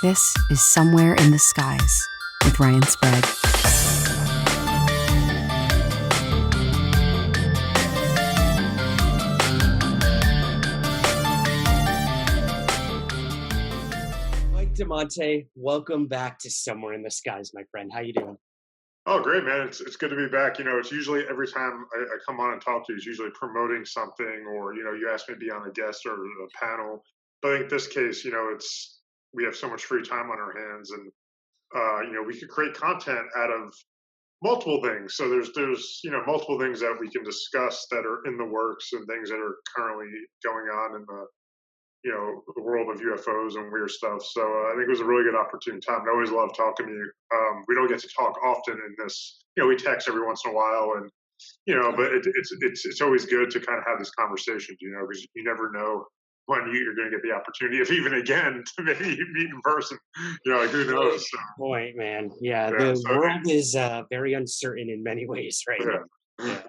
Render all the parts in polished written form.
This is Somewhere in the Skies with Ryan Sprague. Mike Damante, welcome back to Somewhere in the Skies, my friend. How you doing? Oh, great, man. It's good to be back. It's usually every time I come on and talk to you, it's usually promoting something or, you ask me to be on a guest or a panel. But I think this case, we have so much free time on our hands and, we could create content out of multiple things. So there's multiple things that we can discuss that are in the works and things that are currently going on in the world of UFOs and weird stuff. So I think it was a really good opportune time. I always love talking to you. We don't get to talk often in this. We text every once in a while, and but it's always good to kind of have these conversations. Because you never know when you're going to get the opportunity, if even again, to maybe meet in person. Like who knows? So, Point, man. Yeah, yeah. the So world is very uncertain in many ways right now. yeah.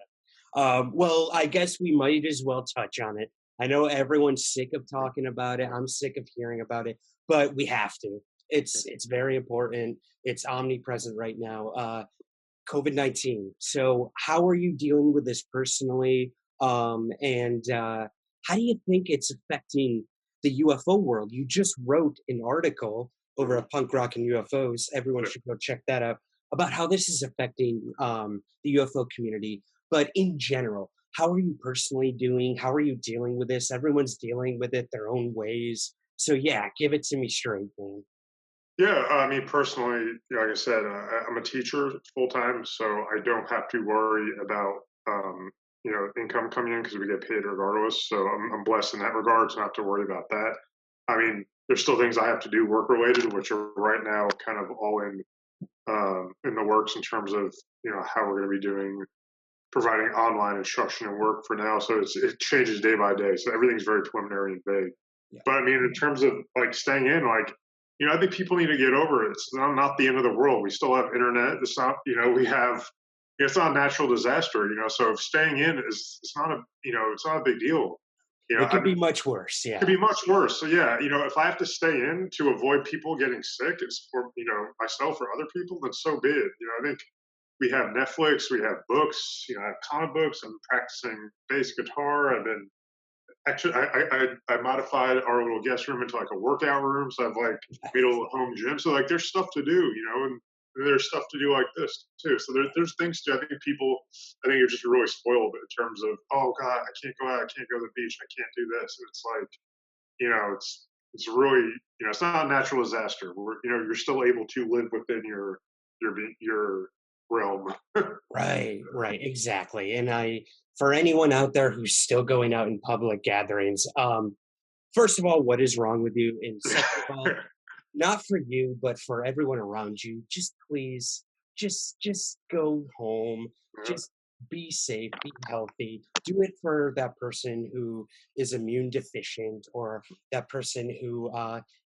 Yeah. Well, I guess we might as well touch on it. I know everyone's sick of talking about it. I'm sick of hearing about it, but we have to. It's very important. It's omnipresent right now. COVID-19. So, how are you dealing with this personally? And how do you think it's affecting the UFO world? You just wrote an article over Mhm. at Punk Rock and UFOs. Everyone should go check that out about how this is affecting the UFO community. But in general, how are you personally doing? How are you dealing with this? Everyone's dealing with it their own ways. So yeah, give it to me straight, man. Yeah, I mean, personally, like I said, I'm a teacher full time, so I don't have to worry about income coming in because we get paid regardless. So I'm blessed in that regard to not have to worry about that. I mean, there's still things I have to do work related, which are right now kind of all in the works in terms of how we're going to be doing providing online instruction and work for now. So it changes day by day. So everything's very preliminary and vague. Yeah. But I mean, in terms of like staying in, like, I think people need to get over it. It's not the end of the world. We still have internet. It's not, we have, it's not a natural disaster, so if staying in it's not it's not a big deal. It could I'm, be much worse. could Yeah. be much worse. So yeah, if I have to stay in to avoid people getting sick, it's for, myself or other people, then so be it. I think we have Netflix, we have books, I have comic books. I'm practicing bass guitar. I've been actually, I modified our little guest room into like a workout room. So I've like made a little home gym. So like there's stuff to do, and there's stuff to do like this too. So there's things to, I think you're just really spoiled in terms of, oh God, I can't go out. I can't go to the beach. I can't do this. And it's like, it's really, it's not a natural disaster. You're still able to live within your realm. Right, exactly. And for anyone out there who's still going out in public gatherings, first of all, what is wrong with you? And second of all, not for you, but for everyone around you, just please, just go home. Just be safe, be healthy. Do it for that person who is immune deficient, or that person who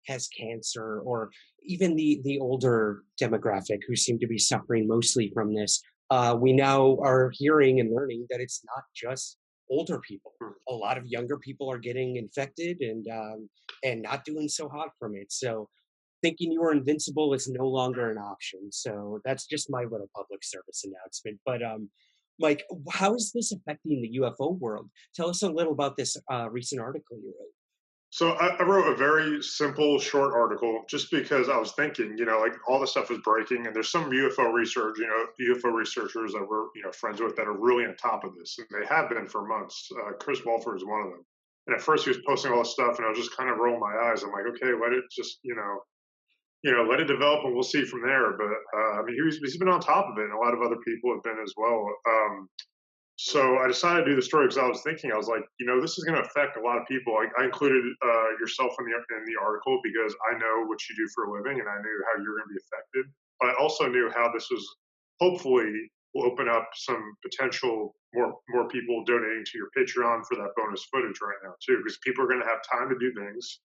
has cancer, or even the older demographic who seem to be suffering mostly from this. We now are hearing and learning that it's not just older people. A lot of younger people are getting infected and not doing so hot from it. So thinking you were invincible is no longer an option. So that's just my little public service announcement. But Mike, how is this affecting the UFO world? Tell us a little about this recent article you wrote. So I wrote a very simple, short article just because I was thinking, like all the stuff is breaking, and there's some UFO research, UFO researchers that we're, friends with that are really on top of this, and they have been for months. Chris Walford is one of them. And at first, he was posting all this stuff, and I was just kind of rolling my eyes. I'm like, okay, let it just, let it develop, and we'll see from there. But I mean, he's been on top of it, and a lot of other people have been as well. So I decided to do the story because I was thinking, I was like, this is going to affect a lot of people. I included yourself in the article because I know what you do for a living, and I knew how you're going to be affected. But I also knew how this was hopefully will open up some potential more people donating to your Patreon for that bonus footage right now too, because people are going to have time to do things,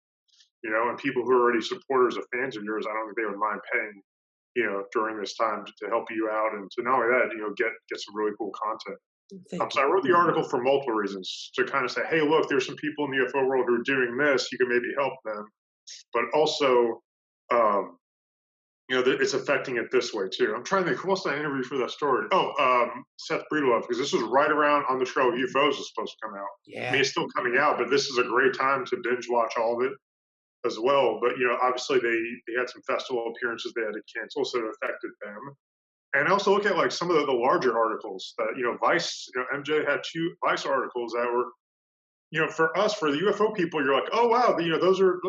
and people who are already supporters of fans of yours, I don't think they would mind paying, during this time to help you out and to not only that, get some really cool content. Thank So I you. wrote the article for multiple reasons to kind of say, hey, look, there's some people in the UFO world who are doing this. You can maybe help them. But also, It's affecting it this way too. I'm trying to think, who else did I interview for that story? Seth Breedlove, because this was right around on the trail of UFOs was supposed to come out. I mean, Yeah. it's still coming out, but this is a great time to binge watch all of it as well. But obviously they had some festival appearances they had to cancel, so it affected them. And I also look at like some of the larger articles that Vice, MJ had 2 Vice articles that were, for us, for the UFO people, you're like, oh wow, those are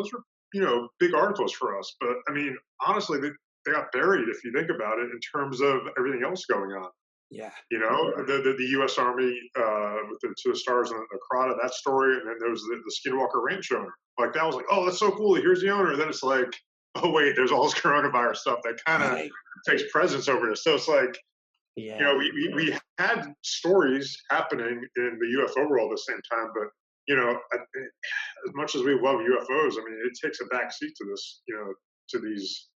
big articles for us. But I mean, honestly, they got buried if you think about it in terms of everything else going on. Yeah. The U.S. Army with the 2 stars and the Crata, that story, and then there was the Skinwalker Ranch owner. Like that was like, oh, that's so cool. Here's the owner. And then it's like, oh wait, there's all this coronavirus stuff that kind of Right. takes precedence over this. So it's like, Yeah. we had stories happening in the UFO world at the same time, but as much as we love UFOs, I mean, it takes a back seat to this, to these,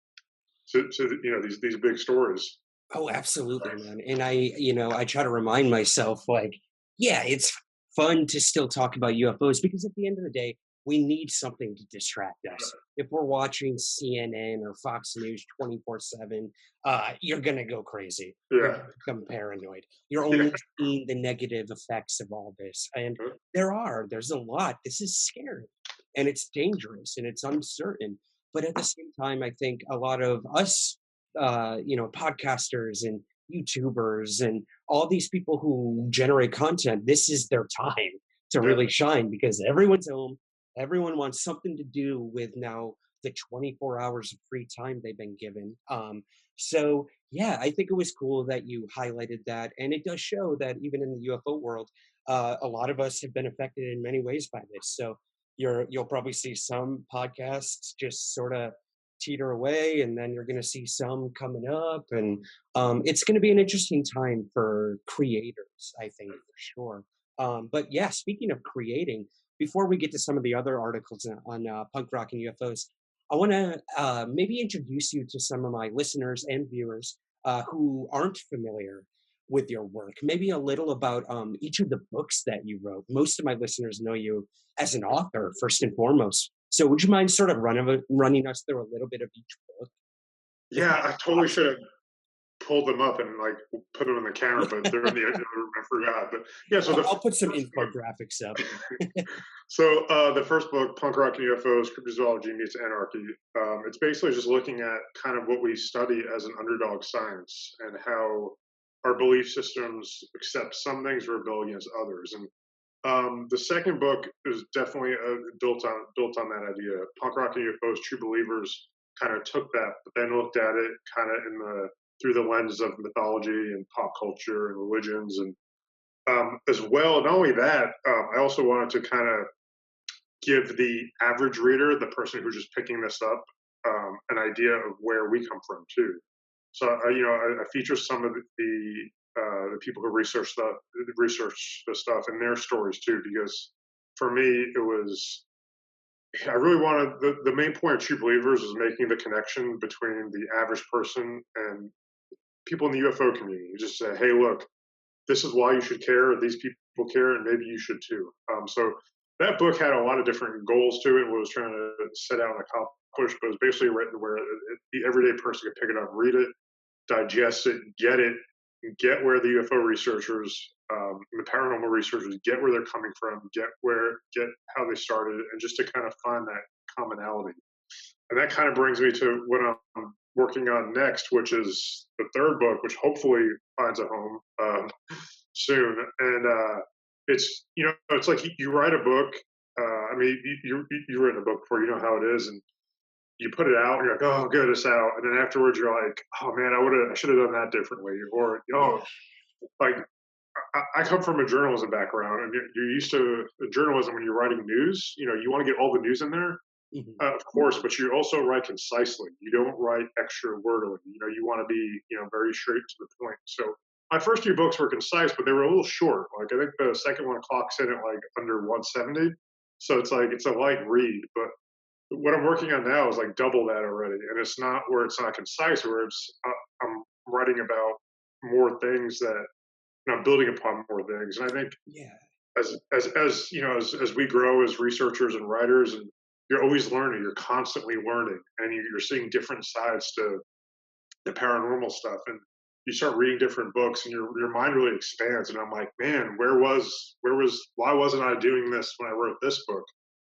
these big stories. Oh, absolutely, man. And I try to remind myself, like, yeah, it's fun to still talk about UFOs because at the end of the day, we need something to distract us. If we're watching CNN or Fox News 24/7, you're gonna go crazy. You're Yeah, gonna become paranoid. You're yeah, only seeing the negative effects of all this. And there's a lot. This is scary and it's dangerous and it's uncertain. But at the same time, I think a lot of us podcasters and YouTubers and all these people who generate content, this is their time to yeah. really shine because everyone's home. Everyone wants something to do with now the 24 hours of free time they've been given. So yeah, I think it was cool that you highlighted that. And it does show that even in the UFO world, a lot of us have been affected in many ways by this. So you'll probably see some podcasts just sort of teeter away and then you're going to see some coming up and it's going to be an interesting time for creators, I think, for sure. But yeah, speaking of creating, before we get to some of the other articles on punk rock and UFOs, I want to maybe introduce you to some of my listeners and viewers who aren't familiar with your work. Maybe a little about each of the books that you wrote. Most of my listeners know you as an author, first and foremost. So would you mind sort of running us through a little bit of each book? If Yeah, I totally should possible. have pulled them up and like put them in the camera, but they're in the I forgot. But yeah, so I'll the put some first book. infographics up. So the first book, Punk Rock and UFOs: Cryptozoology Meets Anarchy. It's basically just looking at kind of what we study as an underdog science and how our belief systems accept some things or rebel against others. And the second book is definitely built on that idea. Punk rock and UFOs, True Believers, kind of took that, but then looked at it kind of in the through the lens of mythology and pop culture and religions, and as well. Not only that, I also wanted to kind of give the average reader, the person who's just picking this up, an idea of where we come from too. So I feature some of the people who research the stuff and their stories too, because for me it was I really wanted the main point of True Believers is making the connection between the average person and people in the UFO community. You just say, hey, look, this is why you should care. These people care, and maybe you should too. So that book had a lot of different goals to it. What it was trying to set out and accomplish, but it was basically written where the everyday person could pick it up, read it, digest it, get where the UFO researchers, the paranormal researchers, get where they're coming from, get how they started, and just to kind of find that commonality. And that kind of brings me to what I'm working on next, which is the third book, which hopefully finds a home soon. And it's like you write a book. I mean, you written a book before, you know how it is, and you put it out, and you're like, oh, good, it's out. And then afterwards, you're like, oh man, I should have done that differently, or Yeah. like I come from a journalism background, and you're used to journalism when you're writing news. You want to get all the news in there, Mhm. of course, but you also write concisely. You don't write extra wordily. You want to be, very straight to the point. So my first 2 books were concise, but they were a little short. Like I think the second one clocks in at like under 170. So it's like it's a light read, but what I'm working on now is like double that already, and it's not where it's not concise, where I'm writing about more things that I'm building upon more things, and I think Yeah. as we grow as researchers and writers, and you're always learning. You're constantly learning, and you're seeing different sides to the paranormal stuff. And you start reading different books, and your mind really expands. And I'm like, man, why wasn't I doing this when I wrote this book?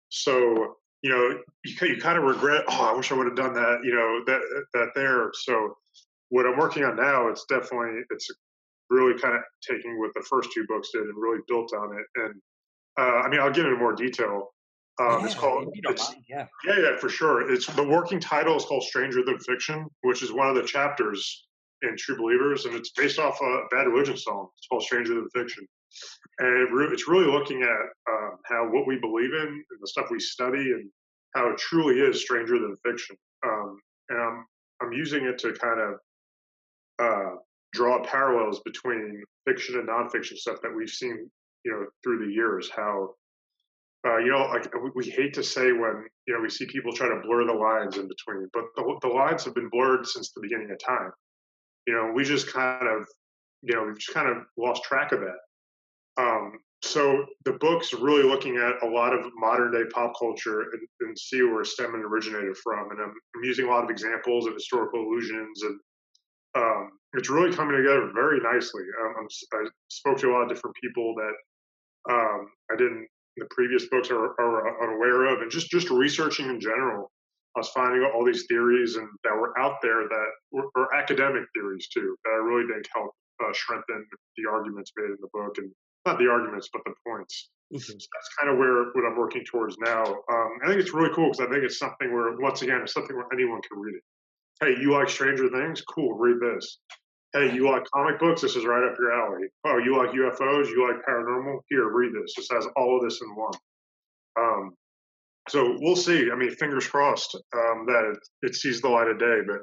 So you kind of regret. Oh, I wish I would have done that. That there. So what I'm working on now, it's really kind of taking what the first two books did and really built on it. And I mean, I'll get into more detail. It's Yeah, called if you don't mind. Yeah. yeah, for sure. It's the working title is called Stranger Than Fiction, which is one of the chapters in True Believers, and it's based off a Bad Religion song. It's called Stranger Than Fiction, and it's really looking at how what we believe in and the stuff we study and how it truly is stranger than fiction. And I'm using it to kind of draw parallels between fiction and nonfiction stuff that we've seen, through the years. How like we hate to say when we see people try to blur the lines in between, but the lines have been blurred since the beginning of time. We just kind of we've just kind of lost track of that. So the book's really looking at a lot of modern day pop culture and see where STEM originated from, and I'm using a lot of examples of historical allusions, and it's really coming together very nicely. I spoke to a lot of different people that I didn't the previous books are unaware of, and just researching in general. I was finding all these theories and that were out there that were academic theories too that I really think help strengthen the arguments made in the book, and not the arguments but the points. So that's kind of what I'm working towards now. I think it's really cool because I think it's something where once again it's something where anyone can read it. Hey, you like Stranger Things? Cool, read this. Hey, you like comic books? This is right up your alley. Oh, you like UFOs? You like paranormal? Here, read this. This has all of this in one. So we'll see. I mean, fingers crossed that it sees the light of day. But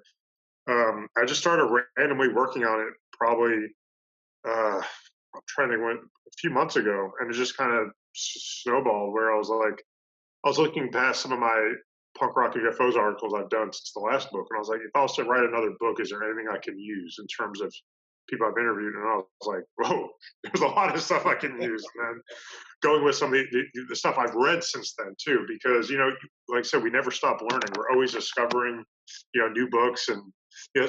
I just started randomly working on it probably, I'm trying to think when, a few months ago, and it just kind of snowballed where I was looking past some of my punk rock UFOs articles I've done since the last book, and I was like, if I was to write another book, is there anything I can use in terms of people I've interviewed? And I was like, whoa, there's a lot of stuff I can use. And then going with some of the stuff I've read since then too, because like I said, we never stop learning. We're always discovering new books, and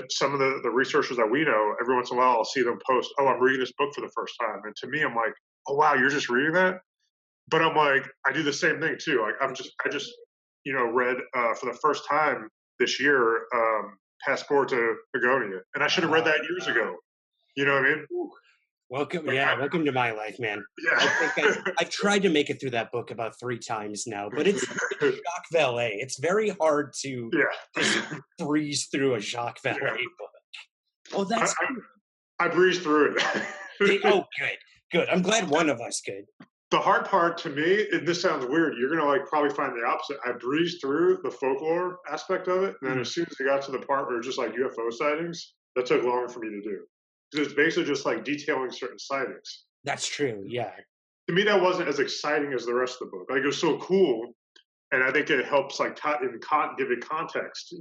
some of the researchers that we know, every once in a while I'll see them post, oh, I'm reading this book for the first time, and to me I'm like, oh wow, you're just reading that. But I'm like, I do the same thing too. Like I just read for the first time this year, Passport to Begonia, and I should have read that years ago. You know what I mean? Welcome to my life, man. Yeah. I think I've tried to make it through that book about 3 times now, but it's Jacques Vallée. It's very hard to just breeze through a Jacques Vallée book. Oh, that's I breezed through it. oh, good. I'm glad one of us could. The hard part to me, and this sounds weird, you're gonna probably find the opposite. I breezed through the folklore aspect of it, and then as soon as I got to the part where it's just like UFO sightings, that took longer for me to do. Because it's basically just like detailing certain sightings. That's true, yeah. To me, that wasn't as exciting as the rest of the book. Like, it was so cool, and I think it helps give it context,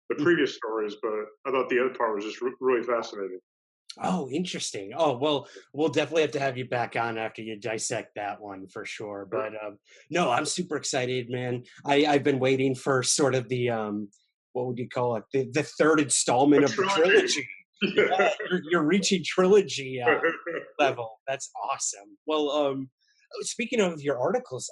the previous stories. But I thought the other part was just really fascinating. Oh, interesting. Oh, well, we'll definitely have to have you back on after you dissect that one for sure. But no, I'm super excited, man. I've been waiting for sort of the what would you call it? The third installment of the trilogy. Yeah, you're reaching trilogy level. That's awesome. Well, speaking of your articles,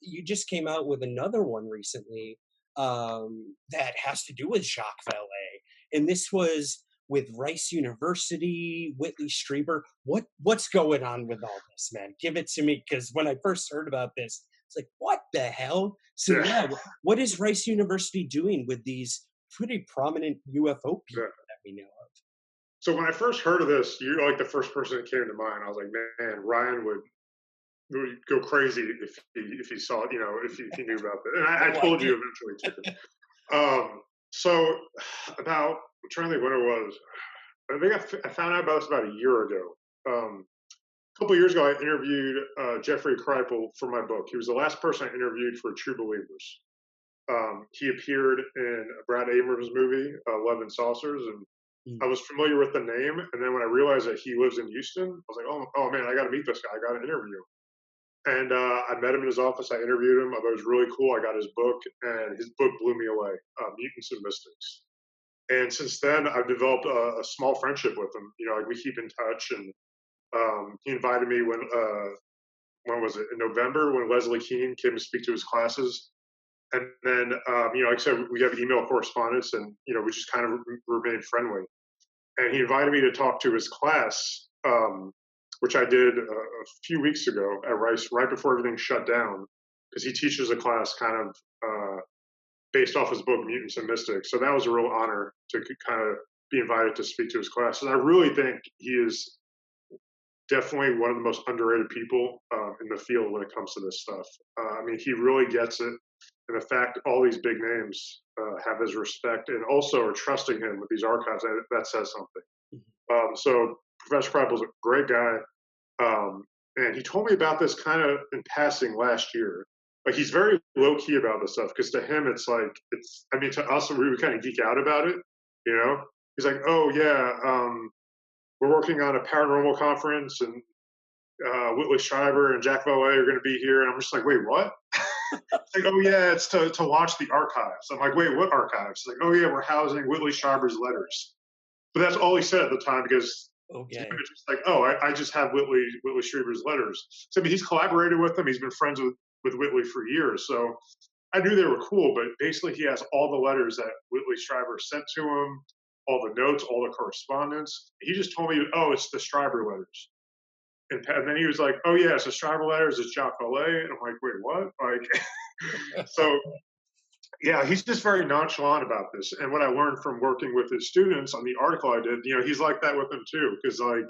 you just came out with another one recently that has to do with Jacques Vallée, and this was with Rice University, Whitley Strieber. What's going on with all this, man? Give it to me, because when I first heard about this, it's like, what the hell? So yeah, what is Rice University doing with these pretty prominent UFO people that we know of? So when I first heard of this, you're like the first person that came to mind. I was like, man, Ryan would go crazy if he saw it, if he knew about it. And I told you eventually too. So about, I'm trying to think when it was. I think I found out about this about a year ago. A couple of years ago, I interviewed Jeffrey Kripal for my book. He was the last person I interviewed for True Believers. He appeared in Brad Abrams' movie, Love and Saucers, and I was familiar with the name. And then when I realized that he lives in Houston, I was like, oh man, I got to meet this guy. I got to interview him. And I met him in his office. I interviewed him. I thought it was really cool. I got his book, and his book blew me away, Mutants and Mystics. And since then, I've developed a small friendship with him. Like we keep in touch, and he invited me when was it, in November, when Leslie Kean came to speak to his classes. And then, like I said, we have email correspondence, and we just kind of remain friendly. And he invited me to talk to his class, which I did a few weeks ago at Rice, right before everything shut down, because he teaches a class kind of based off his book Mutants and Mystics. So that was a real honor to kind of be invited to speak to his class. And I really think he is definitely one of the most underrated people in the field when it comes to this stuff. I mean, he really gets it. And the fact all these big names have his respect and also are trusting him with these archives, that says something. So Professor Kreipel's a great guy. And he told me about this kind of in passing last year. Like, he's very low key about this stuff because to him, I mean, to us, we would kind of geek out about it, He's like, oh, yeah, we're working on a paranormal conference and Whitley Schreiber and Jack Valet are going to be here. And I'm just like, wait, what? Like, oh, yeah, it's to launch the archives. I'm like, wait, what archives? Like, oh, yeah, we're housing Whitley Schreiber's letters. But that's all he said at the time because Okay. it's just like, oh, I just have Whitley Schreiber's letters. So I mean, he's collaborated with them. He's been friends with Whitley for years. So I knew they were cool, but basically he has all the letters that Whitley Schreiber sent to him, all the notes, all the correspondence. He just told me, oh, it's the Schreiber letters. And then he was like, oh, yeah, it's the Schreiber letters. It's Jacques Vallée. And I'm like, wait, what? Like, so yeah, he's just very nonchalant about this. And what I learned from working with his students on the article I did, he's like that with them too, because like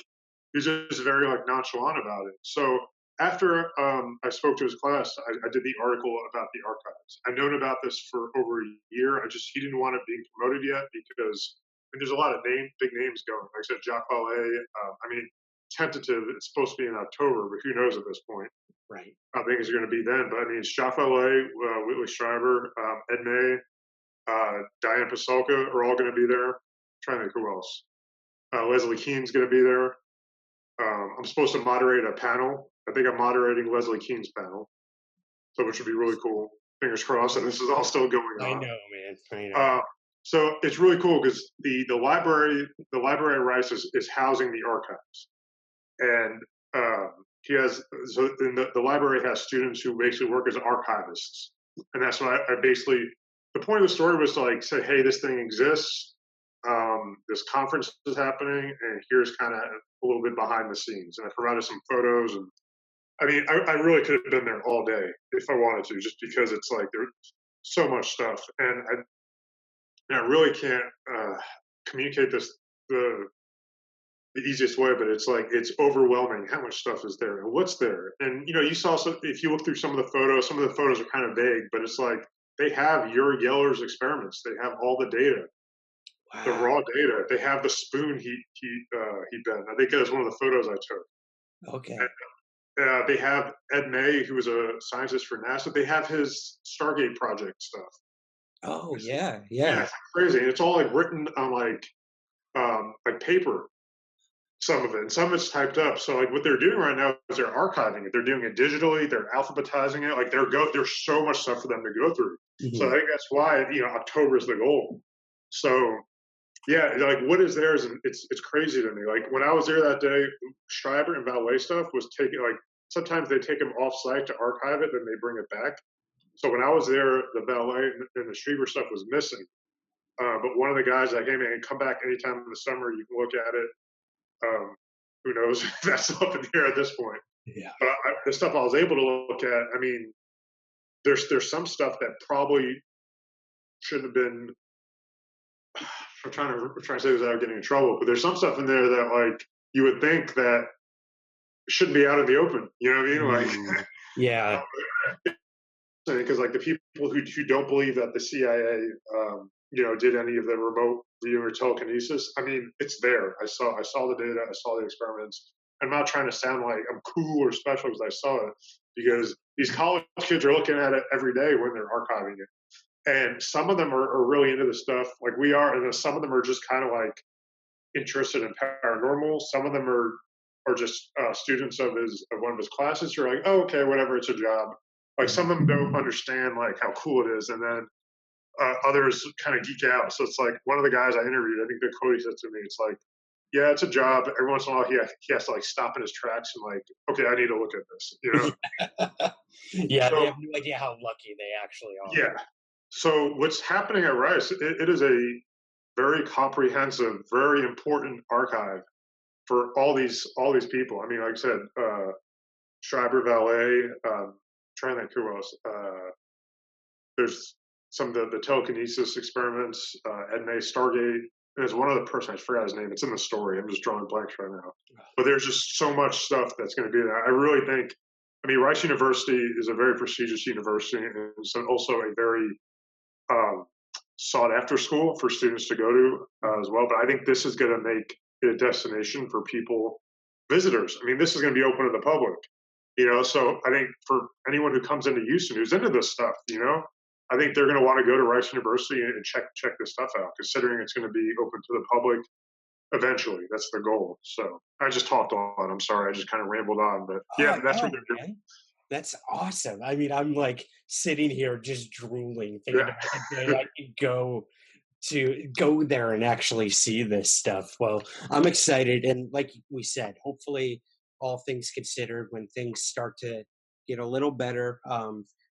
he's just very like nonchalant about it. So after I spoke to his class, I did the article about the archives. I've known about this for over a year. He didn't want it being promoted yet because there's a lot of big names going. Like I said, Jacques Vallée. I mean, tentative. It's supposed to be in October, but who knows at this point? Right. How big is it going to be then? But I mean, Jacques Vallée, Whitley Schreiber, Ed May, Diane Pasulka are all going to be there. I'm trying to think who else. Leslie Kean's going to be there. I'm supposed to moderate a panel. I think I'm moderating Leslie Kean's panel, so which would be really cool. Fingers crossed. And this is all still going on. I know, man. I know. So it's really cool because the library at Rice is housing the archives, and he has, so the library has students who basically work as archivists, and that's why I basically, the point of the story was to like say, hey, this thing exists, this conference is happening, and here's kind of a little bit behind the scenes, and I provided some photos, and I mean, I really could have been there all day if I wanted to, just because it's like there's so much stuff, and I really can't communicate this the easiest way, but it's like it's overwhelming how much stuff is there and what's there. And you saw if you look through some of the photos are kind of vague, but it's like they have Uri Geller's experiments. They have all the data, wow. The raw data. They have the spoon he bent. I think that was one of the photos I took. Okay. And, they have Ed May, who was a scientist for NASA. They have his Stargate project stuff. Oh yeah. It's crazy, and it's all like written on like paper. Some of it, and some of it's typed up. So like what they're doing right now is they're archiving it. They're doing it digitally. They're alphabetizing it. Like there's so much stuff for them to go through. Mm-hmm. So I think that's why October is the goal. So yeah, like what is there is it's crazy to me. Like when I was there that day, Schreiber and Vallée stuff was taken. Like sometimes they take them off site to archive it, then they bring it back. So when I was there, the Vallée and the Schreiber stuff was missing. But one of the guys like, hey man, come back anytime in the summer. You can look at it. Who knows if that's up in the air at this point. Yeah. But the stuff I was able to look at, I mean, there's some stuff that probably shouldn't have been. I'm trying to say this without getting in trouble, but there's some stuff in there that like you would think that shouldn't be out in the open. You know what I mean? Like, yeah. Because like the people who don't believe that the CIA, did any of the remote viewing or telekinesis, I mean, it's there. I saw the data. I saw the experiments. I'm not trying to sound like I'm cool or special because I saw it, because these college kids are looking at it every day when they're archiving it. And some of them are really into the stuff like we are, and then some of them are just kind of like interested in paranormal. Some of them are or just students of one of his classes, you're like, oh, okay, whatever, it's a job. Like some of them don't understand like how cool it is, and then others kind of geek out. So it's like one of the guys I interviewed, I think the quote he said to me, it's like, yeah, it's a job. Every once in a while, he has to like stop in his tracks and like, okay, I need to look at this, you know? Yeah, they So have no idea how lucky they actually are. yeah. So what's happening at Rice? It is a very comprehensive, very important archive for all these people. I mean, like I said, Schreiber Valet. Trying to think who else. There's some of the telekinesis experiments. Edna Stargate. And there's one other person, I forgot his name. It's in the story. I'm just drawing blanks right now. But there's just so much stuff that's going to be there. I really think. I mean, Rice University is a very prestigious university, and it's also a very sought after school for students to go to as well. But I think this is going to make it a destination for people, visitors. I mean, this is going to be open to the public, So I think for anyone who comes into Houston who's into this stuff, I think they're going to want to go to Rice University and check this stuff out, considering it's going to be open to the public eventually. That's the goal. So I just talked on. I'm sorry, I just kind of rambled on, but yeah, that's what No, they're doing. man. That's awesome. I mean, I'm like sitting here just drooling, thinking Yeah. about the day I could go there and actually see this stuff. Well, I'm excited, and like we said, hopefully, all things considered, when things start to get a little better,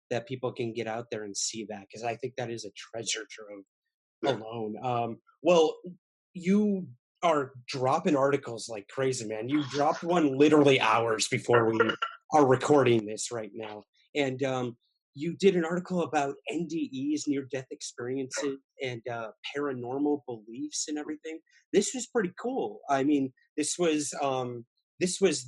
that people can get out there and see that, because I think that is a treasure trove Yeah. alone. Well, you are dropping articles like crazy, man. You dropped one literally hours before we are recording this right now, and you did an article about NDEs, near-death experiences, and paranormal beliefs and everything. This was pretty cool. I mean, this was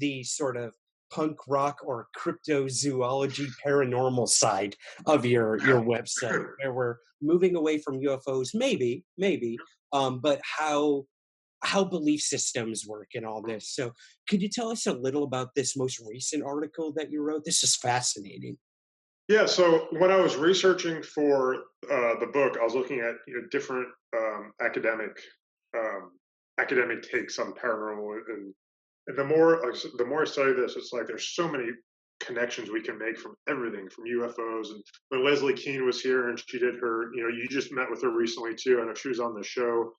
the sort of punk rock or cryptozoology paranormal side of your website, where we're moving away from UFOs, maybe, but how belief systems work and all this. So, could you tell us a little about this most recent article that you wrote? This is fascinating. Yeah, so when I was researching for the book, I was looking at different um, academic takes on paranormal, and the more I study this, it's like there's so many connections we can make from everything from UFOs. And when Leslie Keane was here and she did her, you just met with her recently too. I know she was on the show.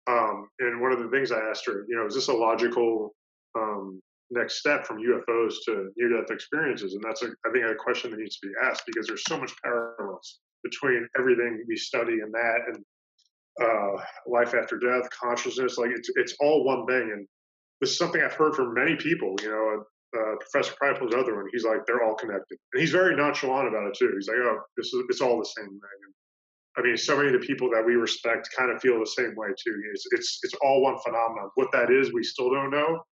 And one of the things I asked her, is this a logical next step from UFOs to near-death experiences? And I think, a question that needs to be asked, because there's so much parallels between everything we study and that, and life after death, consciousness. Like it's all one thing. And this is something I've heard from many people. Professor Pryple's other one. He's like, they're all connected, and he's very nonchalant about it too. He's like, oh, it's all the same thing. And I mean, so many of the people that we respect kind of feel the same way too. It's all one phenomenon. What that is, we still don't know.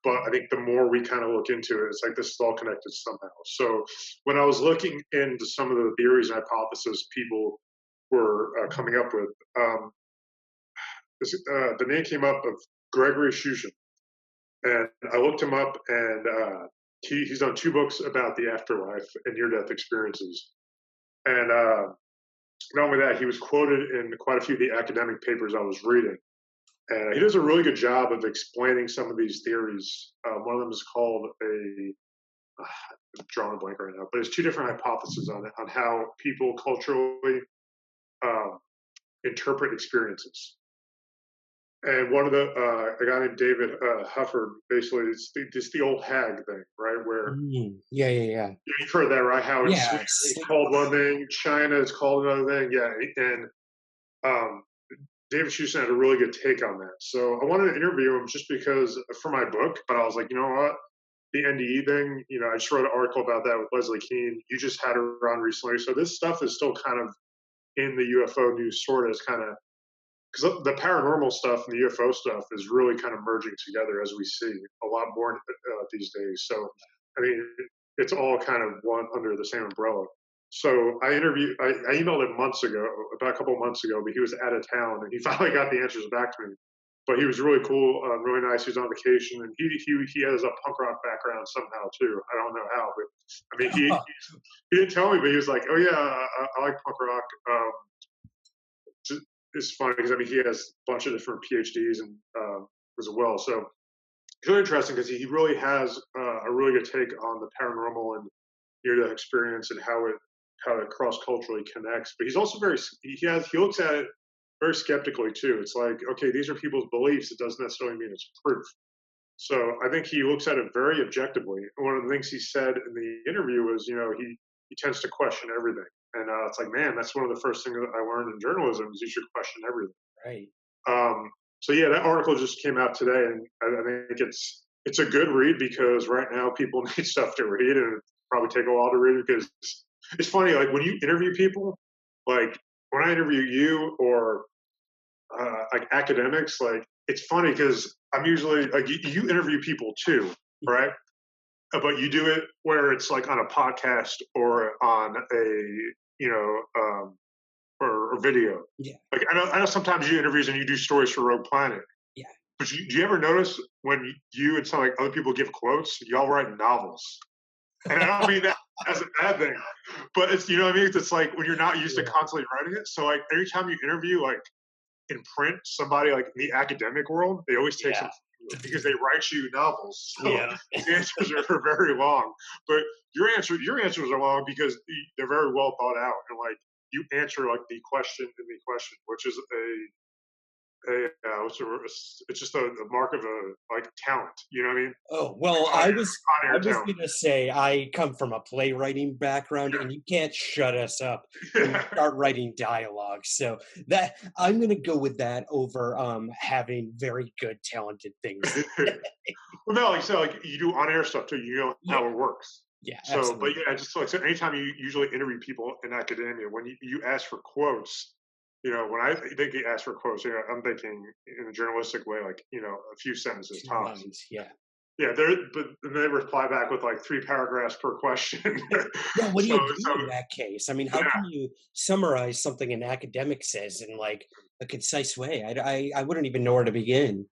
But I think the more we kind of look into it, it's like this is all connected somehow. So when I was looking into some of the theories and hypotheses people were coming up with, the name came up of Gregory Shushan, and I looked him up, and he's done 2 books about the afterlife and near-death experiences. And not only that, he was quoted in quite a few of the academic papers I was reading. And he does a really good job of explaining some of these theories. One of them is called I'm drawing a blank right now, but it's 2 different hypotheses on how people culturally interpret experiences. And one of a guy named David Hufford, basically, it's the old hag thing, right? Where Yeah. you've heard that, right? How it's Yeah. called one thing, China is called another thing. Yeah, and David Shushan had a really good take on that. So I wanted to interview him just because for my book, but I was like, you know what? The NDE thing, I just wrote an article about that with Leslie Keane. You just had her on recently. So this stuff is still kind of in the UFO news, sort of, because the paranormal stuff and the UFO stuff is really kind of merging together, as we see a lot more these days. So, I mean, it's all kind of one under the same umbrella. So I emailed him about a couple of months ago, but he was out of town, and he finally got the answers back to me. But he was really cool, really nice. He was on vacation, and he has a punk rock background somehow too. I don't know how, but I mean, he didn't tell me, but he was like, "Oh yeah, I like punk rock." It's funny because I mean he has a bunch of different PhDs and as well. So it's really interesting because he really has a really good take on the paranormal and near-death experience and how it cross-culturally connects. But he's also he looks at it very skeptically too. It's like, okay, these are people's beliefs. It doesn't necessarily mean it's proof. So I think he looks at it very objectively. And one of the things he said in the interview was, he tends to question everything. And it's like, man, that's one of the first things that I learned in journalism is you should question everything. Right. So yeah, that article just came out today, and I think it's a good read because right now people need stuff to read, and it probably take a while to read because it's funny. Like when you interview people, like when I interview you or like academics, like it's funny because I'm usually like you interview people too, right? But you do it where it's like on a podcast or on a you know or video. Yeah. Like I know sometimes you do interviews and you do stories for Rogue Planet. Yeah. But do you ever notice when you and some like other people give quotes, y'all write novels? And I don't mean that as a bad thing, but it's what I mean. It's like when you're not used to Yeah. constantly writing it. So like every time you interview like in print somebody like in the academic world, they always take some because they write you novels. So Yeah. the answers are very long. But your answers are long because they're very well thought out and like you answer like the question in the question, which is it's just a mark of a like talent. You know what I mean? Oh, well, On I air, was on I air was talent. gonna say I come from a playwriting background, and you can't shut us up when we Yeah. start writing dialogue. So that I'm gonna go with that over having very good talented things. Well, no, like so, like you do on-air stuff too. You know Yeah, how it works. yeah, So, but absolutely. yeah, just like so, anytime you usually interview people in academia, when you ask for quotes, when I think you ask for quotes, I'm thinking in a journalistic way, like a few sentences 2 tops. lines, yeah. Yeah, but they reply back with like 3 paragraphs per question. Yeah, what do so, you so do in that case? I mean, how yeah. can you summarize something an academic says in, like, a concise way? I wouldn't even know where to begin.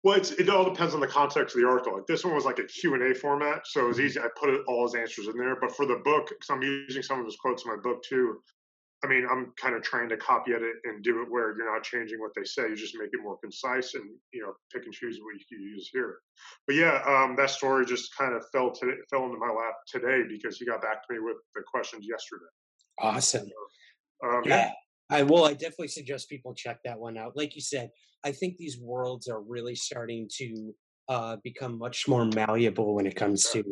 Well, it all depends on the context of the article. Like this one was like a Q&A format, so it was Mhm. easy. I put all his answers in there. But for the book, because I'm using some of his quotes in my book too, I mean, I'm kind of trying to copy edit and do it where you're not changing what they say. You just make it more concise and pick and choose what you can use here. But yeah, that story just kind of fell into my lap today because he got back to me with the questions yesterday. Awesome. Yeah, Yeah. I definitely suggest people check that one out. Like you said, I think these worlds are really starting to become much more malleable when it comes to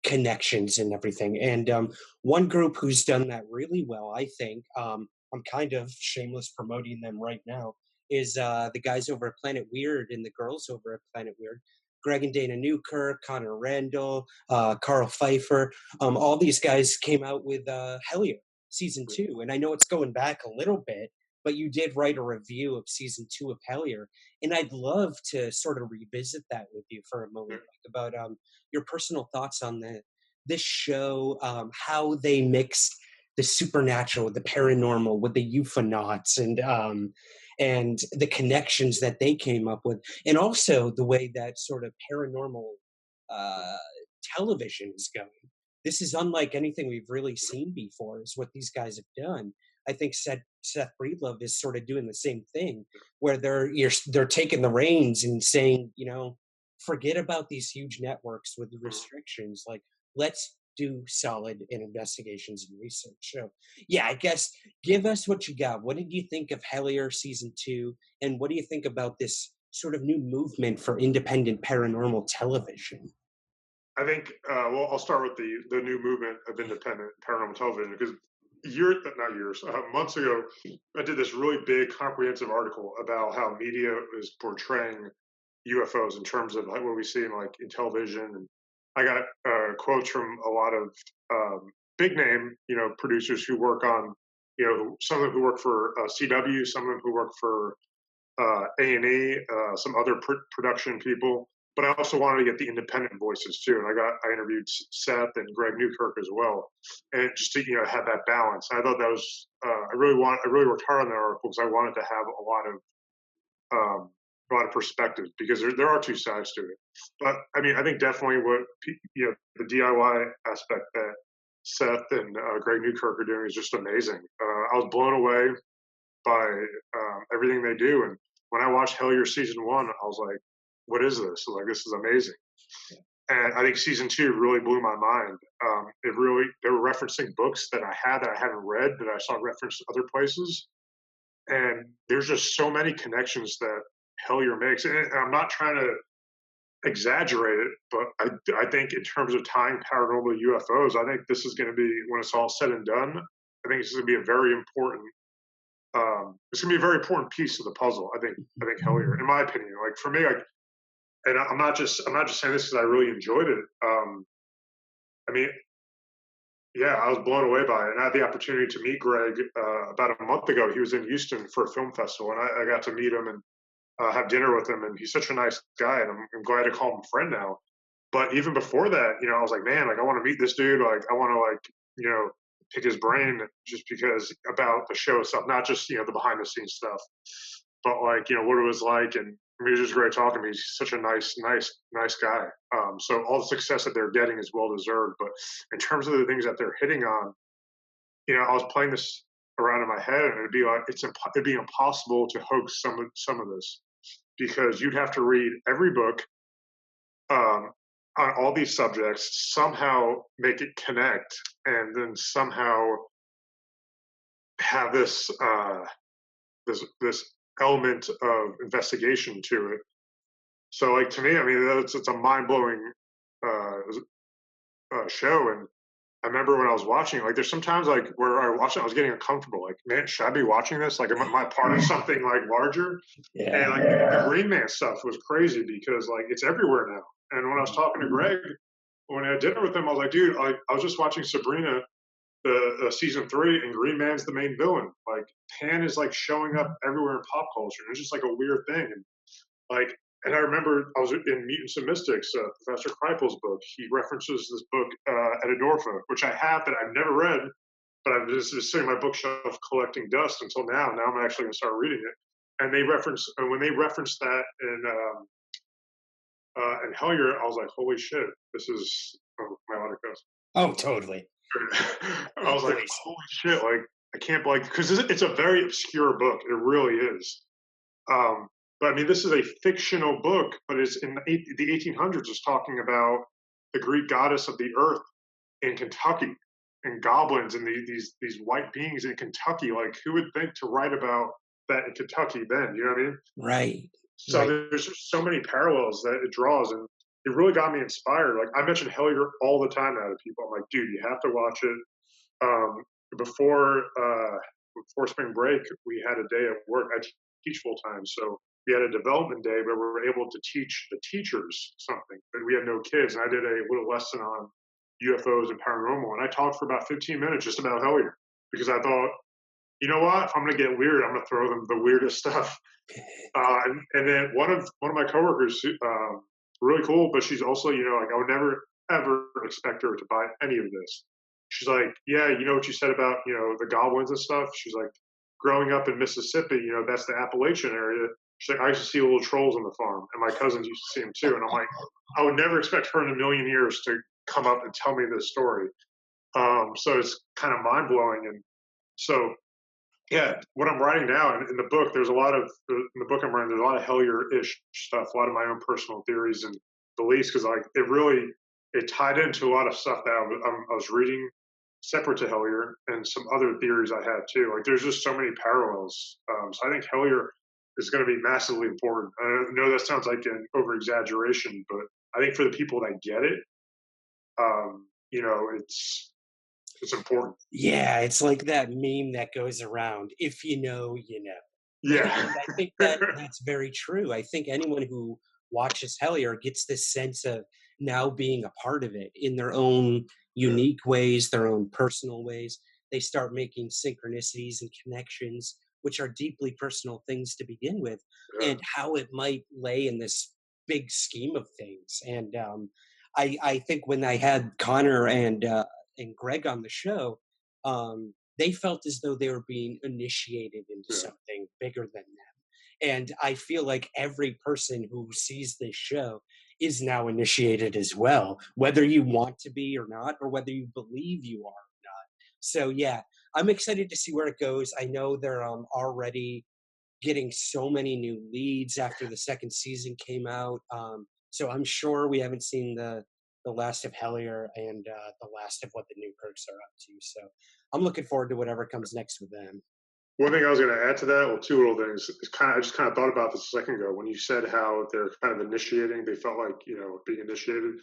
connections and everything. And one group who's done that really well, I think, I'm kind of shameless promoting them right now, is the guys over at Planet Weird and the girls over at Planet Weird. Greg and Dana Newkirk, Connor Randall, Carl Pfeiffer, all these guys came out with Hellier season 2. And I know it's going back a little bit, but you did write a review of season 2 of Hellier. And I'd love to sort of revisit that with you for a moment, like about your personal thoughts on this show, how they mixed the supernatural, the paranormal, with the euphonauts, and the connections that they came up with, and also the way that sort of paranormal uh, television is going. This is unlike anything we've really seen before. Is what these guys have done. I think Seth Breedlove is sort of doing the same thing, where they're taking the reins and saying, forget about these huge networks with the restrictions. Like, let's do solid in investigations and research. So, yeah, I guess give us what you got. What did you think of Hellier season 2, and what do you think about this sort of new movement for independent paranormal television? I think. Well, I'll start with the new movement of independent paranormal television because not years, months ago, I did this really big, comprehensive article about how media is portraying UFOs in terms of like what we see in television, and I got quotes from a lot of big name, producers who work on, some of them who work for CW, some of them who work for A&E, some other production people. But I also wanted to get the independent voices too, and I interviewed Seth and Greg Newkirk as well, and just to have that balance. And I thought that was I really worked hard on that article because I wanted to have a lot of perspectives because there are two sides to it. But I mean, I think definitely the DIY aspect that Seth and Greg Newkirk are doing is just amazing. I was blown away by everything they do. And when I watched Hellier season 1, I was like, what is this? Like, this is amazing. And I think season two really blew my mind. It really, they were referencing books that I had that I haven't read that I saw referenced other places. And there's just so many connections that Hellier makes. And I'm not trying to exaggerate it, but I think in terms of tying paranormal UFOs, I think this is going to be, when it's all said and done, I think it's going to be a very important. It's going to be a very important piece of the puzzle. I think Hellier, in my opinion, like for me, like, and I'm not just saying this because I really enjoyed it. I mean, yeah, I was blown away by it, and I had the opportunity to meet Greg about a month ago. He was in Houston for a film festival, and I got to meet him and have dinner with him. And he's such a nice guy, and I'm glad to call him a friend now. But even before that, I was like, man, like I want to meet this dude. Like I want to pick his brain just because about the show itself, not just the behind the scenes stuff, but like what it was like. And I mean, it was just great talking to me. He's such a nice guy. So all the success that they're getting is well deserved. But in terms of the things that they're hitting on, I was playing this around in my head, and it'd be like it'd be impossible to hoax some of this because you'd have to read every book um, on all these subjects, somehow make it connect, and then somehow have this element of investigation to it. So, like to me, I mean, it's a mind blowing uh, show. And I remember when I was watching, like, there's sometimes like where I watched it, I was getting uncomfortable. Like, man, should I be watching this? Like, am I part of something like larger? And Yeah. like the Green Man stuff was crazy because like it's everywhere now. And when I was talking to Greg, when I had dinner with him, I was like, dude, I was just watching Sabrina, the season 3, and Green Man's the main villain. Like Pan is like showing up everywhere in pop culture. And it's just like a weird thing. And like, and I remember I was in Mutants and Mystics, Professor Kreipel's book. He references this book, Edidorfa, which I have that I've never read, but I've just sitting on my bookshelf collecting dust until now. Now I'm actually going to start reading it. And when they reference that in Hellier, I was like, holy shit, this is my audio goes. Oh, totally. I was like, holy shit, like I can't believe because it's a very obscure book. It really is. But I mean, this is a fictional book, but it's in the 1800s. It's talking about the Greek goddess of the earth in Kentucky and goblins and these white beings in Kentucky. Like, who would think to write about that in Kentucky then? You know what I mean? Right. So Right. there's just so many parallels that it draws, and it really got me inspired. Like I mention Hellier all the time now to people. I'm like, dude, you have to watch it. Um, before spring break, we had a day at work. I teach full time, so we had a development day where we were able to teach the teachers something. And we had no kids, and I did a little lesson on UFOs and paranormal, and I talked for about 15 minutes just about Hellier because I thought, you know what? If I'm going to get weird, I'm going to throw them the weirdest stuff. And then one of my coworkers, really cool, but she's also, like I would never ever expect her to buy any of this. She's like, yeah, you know what you said about the goblins and stuff. She's like, growing up in Mississippi, that's the Appalachian area. She's like, I used to see little trolls on the farm, and my cousins used to see them too. And I'm like, I would never expect her in a million years to come up and tell me this story. So it's kind of mind blowing, and so yeah, what I'm writing now in the book, there's a lot of in the book I'm writing. There's a lot of Hellier-ish stuff, a lot of my own personal theories and beliefs, because like it tied into a lot of stuff that I was reading separate to Hellier and some other theories I had too. Like there's just so many parallels. So I think Hellier is going to be massively important. I know that sounds like an over exaggeration, but I think for the people that get it, it's important. Yeah, it's like that meme that goes around. If you know, you know. Yeah. And I think that's very true. I think anyone who watches Hellier gets this sense of now being a part of it in their own unique ways, their own personal ways. They start making synchronicities and connections, which are deeply personal things to begin with, Yeah. and how it might lay in this big scheme of things. And I think when I had Connor and Greg on the show, they felt as though they were being initiated into Yeah. something bigger than them. And I feel like every person who sees this show is now initiated as well, whether you want to be or not, or whether you believe you are or not. So yeah, I'm excited to see where it goes. I know they're already getting so many new leads after the second season came out. So I'm sure we haven't seen the last of Hellier and the last of what the new perks are up to. So I'm looking forward to whatever comes next with them. One thing I was going to add to that, well, two little things. Is I just kind of thought about this a second ago when you said how they're kind of initiating. They felt like being initiated.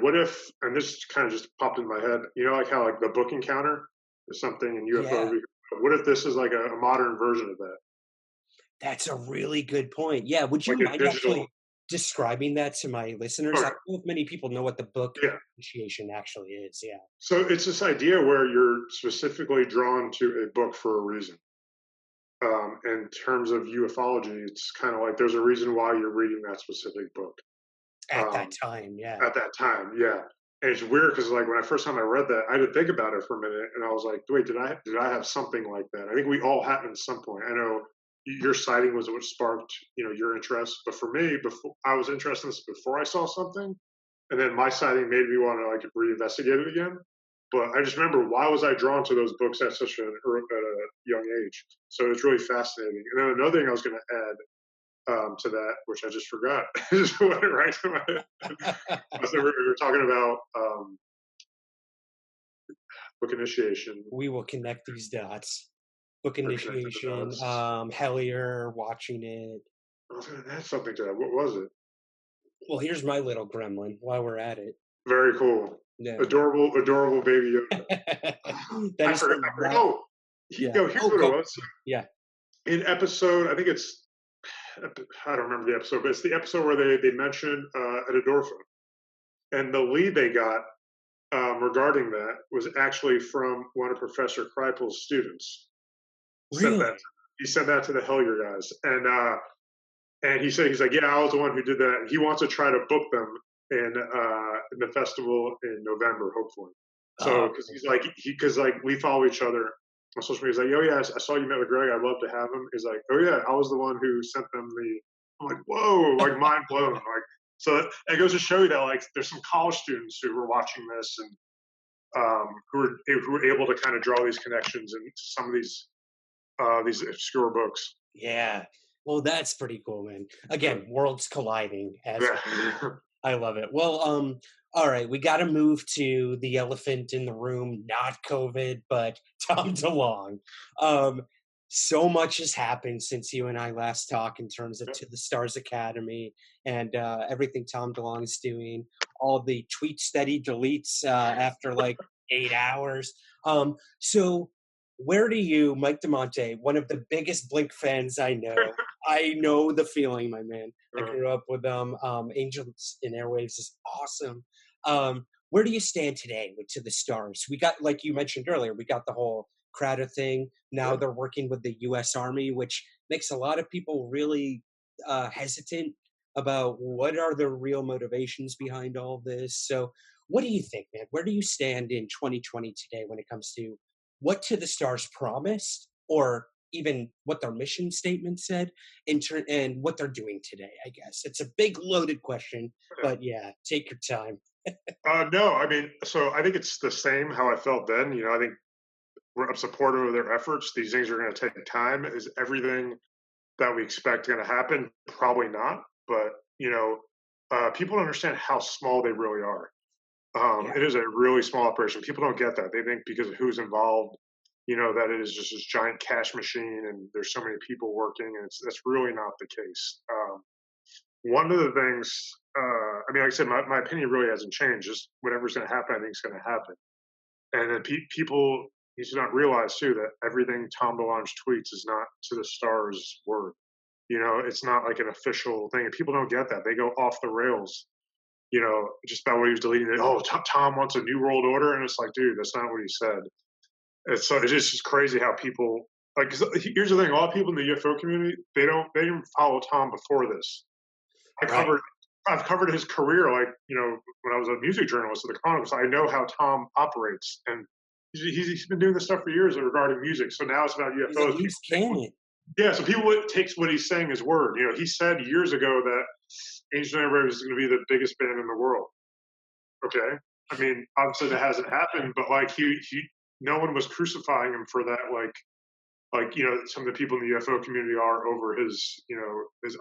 What if? And this kind of just popped in my head. Like how like the booking counter is something in UFO. Yeah, What if this is like a modern version of that, that's a really good point. Yeah, would you like a mind digital? actually describing that to my listeners? I Okay, don't know if many people know what the book yeah. initiation actually is. Yeah. So it's this idea where you're specifically drawn to a book for a reason. In terms of ufology, it's kind of like there's a reason why you're reading that specific book. At that Um, time, yeah. at that time, yeah. And it's weird because like when I first time I read that, I had to think about it for a minute, and I was like, wait, did I have something like that? I think we all had at some point. I know your sighting was what sparked your interest, but for me, before I was interested in this before I saw something, and then my sighting made me want to like reinvestigate it again. But I just remember why was I drawn to those books at such at a young age? So it's really fascinating. And then another thing I was going to add to that, which I just forgot, just went right to my head. So we were talking about book initiation. We will connect these dots. Book Or connected the initiation, dots. Hellier, watching it. I was going to add something to that. What was it? Well, here's my little gremlin while we're at it. Very cool. Yeah. Adorable, adorable baby Yoda. That I is forgot. from I forgot. that. Oh, Yeah. here's Oh, what it go. was. Yeah. In episode, I think it's, I don't remember the episode, but it's the episode where they mentioned Adorfa. And the lead they got regarding that was actually from one of Professor Kreipel's students. Sent that. Really? He sent that to the Hellier guys, and he said he's like, yeah, I was the one who did that. And he wants to try to book them in the festival in November, hopefully. So Oh, because he's like because like we follow each other on social media. He's like, oh yeah, I saw you met with Greg. I'd love to have him. He's like, oh yeah, I was the one who sent them the. I'm like, whoa, like mind blown. Like so it goes to show you that like there's some college students who were watching this and who were able to kind of draw these connections in some of these obscure books. yeah. Well, that's pretty cool, man. Yeah. Again, worlds colliding as Yeah. I love it. Well, all right, we got to move to the elephant in the room, not COVID, but Tom DeLonge. Um, so much has happened since you and I last talked in terms of Yep. to the Stars Academy and everything Tom DeLonge is doing, all the tweets that he deletes after like 8 hours. So where do you, Mike Damante, one of the biggest Blink fans I know the feeling, my man. I grew up with them. Angels in Airwaves is awesome. Where do you stand today with To the Stars? We got, like you mentioned earlier, we got the whole Crowder thing. Now Yeah. they're working with the U.S. Army, which makes a lot of people really hesitant about what are the real motivations behind all this. So, what do you think, man? Where do you stand in 2020 today when it comes to what To the Stars promised, or even what their mission statement said, and what they're doing today? I guess it's a big loaded question, but yeah, take your time. No, I mean, so I think it's the same how I felt then. I think I'm supportive of their efforts. These things are going to take time. Is everything that we expect going to happen? Probably not. But people don't understand how small they really are. Yeah, It is a really small operation. People don't get that. They think because of who's involved, that it is just this giant cash machine and there's so many people working, and that's really not the case. One of the things, I mean, like I said, my opinion really hasn't changed. Just whatever's going to happen, I think is going to happen. And then people need to not realize too that everything Tom DeLonge tweets is not To the Stars word. It's not like an official thing. And people don't get that. They go off the rails. Just about what he was deleting. Oh, Tom wants a new world order, and it's like, dude, that's not what he said. It's just crazy how people like. 'Cause here's the thing: a lot of people in the UFO community they didn't follow Tom before this. I right. covered I've covered his career, like when I was a music journalist at the Chronicles. I know how Tom operates, and he's been doing this stuff for years regarding music. So now it's about He's a UFOs. loose cannon. Yeah, so people takes what he's saying as word. He said years ago that Ancient Airwaves is going to be the biggest band in the world. Okay, I mean, obviously that hasn't happened, but like he no one was crucifying him for that, like like, some of the people in the UFO community are over his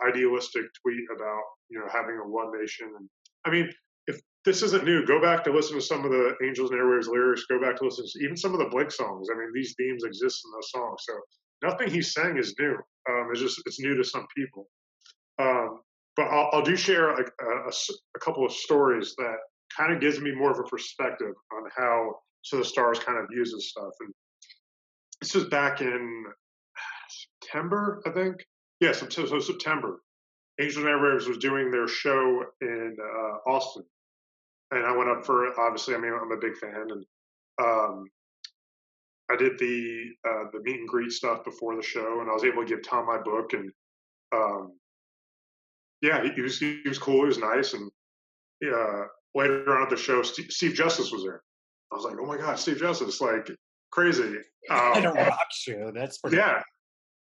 idealistic tweet about, having a one nation. And I mean, if this isn't new, go back to listen to some of the Angels and Airwaves lyrics, go back to listen to even some of the Blake songs. I mean, these themes exist in those songs. So nothing he's saying is new. It's new to some people. Um, but I'll do share like a couple of stories that kind of gives me more of a perspective on how To the Stars kind of uses stuff. And this was back in September, I think. Yeah, so September. Angels and Airwaves was doing their show in Austin, and I went up for it. Obviously, I mean, I'm a big fan, and um, I did the meet and greet stuff before the show, and I was able to give Tom my book, and um, yeah, he was cool. He was nice, and later on at the show, Steve Justice was there. I was like, oh my god, Steve Justice, like crazy. At a rock show, that's pretty. Yeah,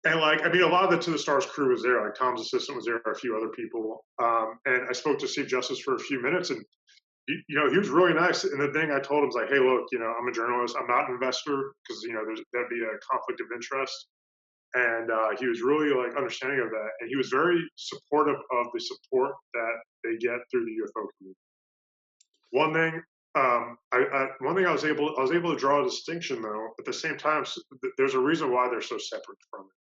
and like, I mean, a lot of the To the Stars crew was there. Like Tom's assistant was there, a few other people. And I spoke to Steve Justice for a few minutes, and he was really nice. And the thing I told him was like, hey, look, I'm a journalist. I'm not an investor because that'd be a conflict of interest. And he was really like understanding of that, and he was very supportive of the support that they get through the UFO community. One thing. One thing I was able to draw a distinction though. At the same time, there's a reason why they're so separate from it.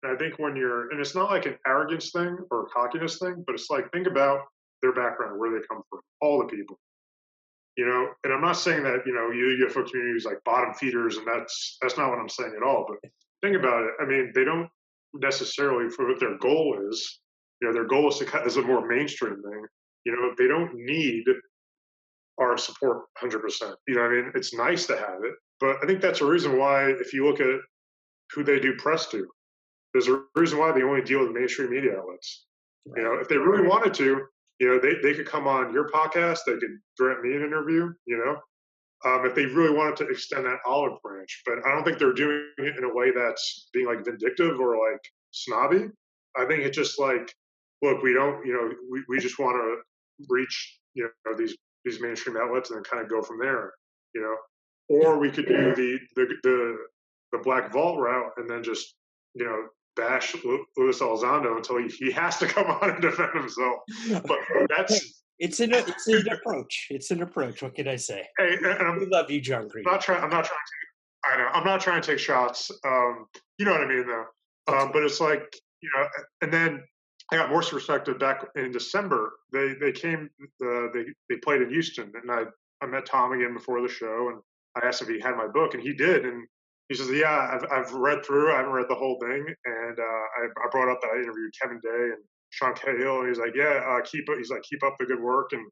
And I think and it's not like an arrogance thing or a cockiness thing, but it's like, think about their background, where they come from, all the people, and I'm not saying that, the UFO community is like bottom feeders, and that's not what I'm saying at all. But think about it. I mean, they don't necessarily, for what their goal is, their goal is is a more mainstream thing. They don't need our support 100%. You know what I mean? It's nice to have it, but I think that's a reason why, if you look at who they do press to, there's a reason why they only deal with mainstream media outlets. Right. If they really wanted to, they could come on your podcast, they could grant me an interview, if they really wanted to extend that olive branch. But I don't think they're doing it in a way that's being like vindictive or like snobby. I think it's just like, look, we don't, we just want to reach, these mainstream outlets and then kind of go from there, or we could do the Black Vault route and then just, bash Luis Elizondo until he has to come on and defend himself. But it's an approach. It's an approach. What can I say? Hey, and we love you, John Green. I'm not trying to take shots. You know what I mean, though. But it's like, and then I got more perspective back in December. They came, they played in Houston, and I met Tom again before the show, and I asked if he had my book, and he did, and he says, yeah, I've read through. I haven't read the whole thing, and I brought up that I interviewed Kevin Day and Sean Cahill, and he's like, yeah, keep up the good work. And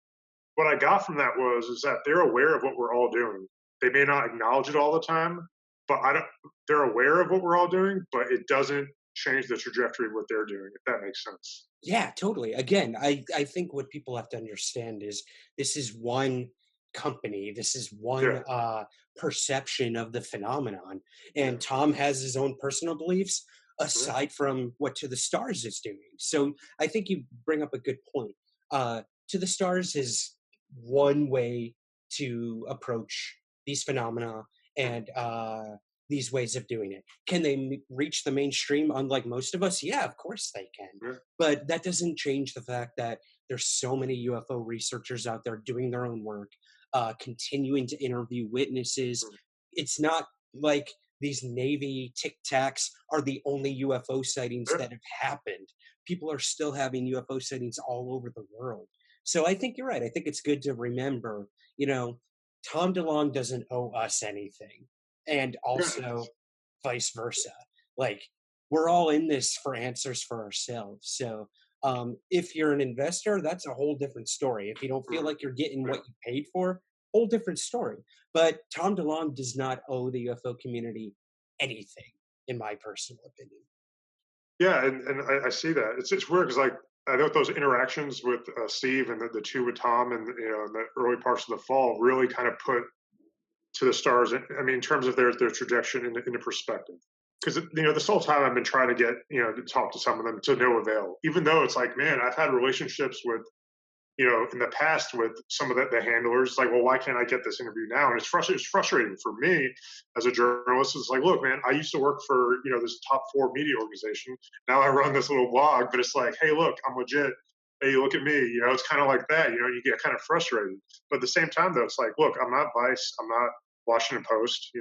what I got from that is that they're aware of what we're all doing. They may not acknowledge it all the time, but they're aware of what we're all doing, but it doesn't change the trajectory of what they're doing, if that makes sense. Yeah, totally. Again, I think what people have to understand is this is one company. This is one perception of the phenomenon. And Tom has his own personal beliefs aside from what To the Stars is doing. So I think you bring up a good point. To the Stars is one way to approach these phenomena and these ways of doing it. Can they reach the mainstream unlike most of us? Yeah, of course they can. Yeah. But that doesn't change the fact that there's so many UFO researchers out there doing their own work, continuing to interview witnesses. It's not like these Navy Tic Tacs are the only UFO sightings that have happened. People are still having UFO sightings all over the world. So I think you're right. I think it's good to remember, Tom DeLonge doesn't owe us anything. And also vice versa. Like, we're all in this for answers for ourselves. So if you're an investor, that's a whole different story. If you don't feel like you're getting what you paid for, whole different story. But Tom DeLonge does not owe the UFO community anything, in my personal opinion. Yeah, and I see that. It's weird because like I know those interactions with Steve and the two with Tom and in the early parts of the fall really kind of put To the Stars. I mean, in terms of their trajectory into perspective. Because this whole time I've been trying to get to talk to some of them to no avail. Even though it's like, man, I've had relationships with in the past with some of the handlers, like, well, why can't I get this interview now? And it's frustrating for me as a journalist. It's like, look, man, I used to work for, this top four media organization. Now I run this little blog, but it's like, hey, look, I'm legit. Hey, look at me. It's kind of like that. You get kind of frustrated. But at the same time, though, it's like, look, I'm not Vice. I'm not Washington Post,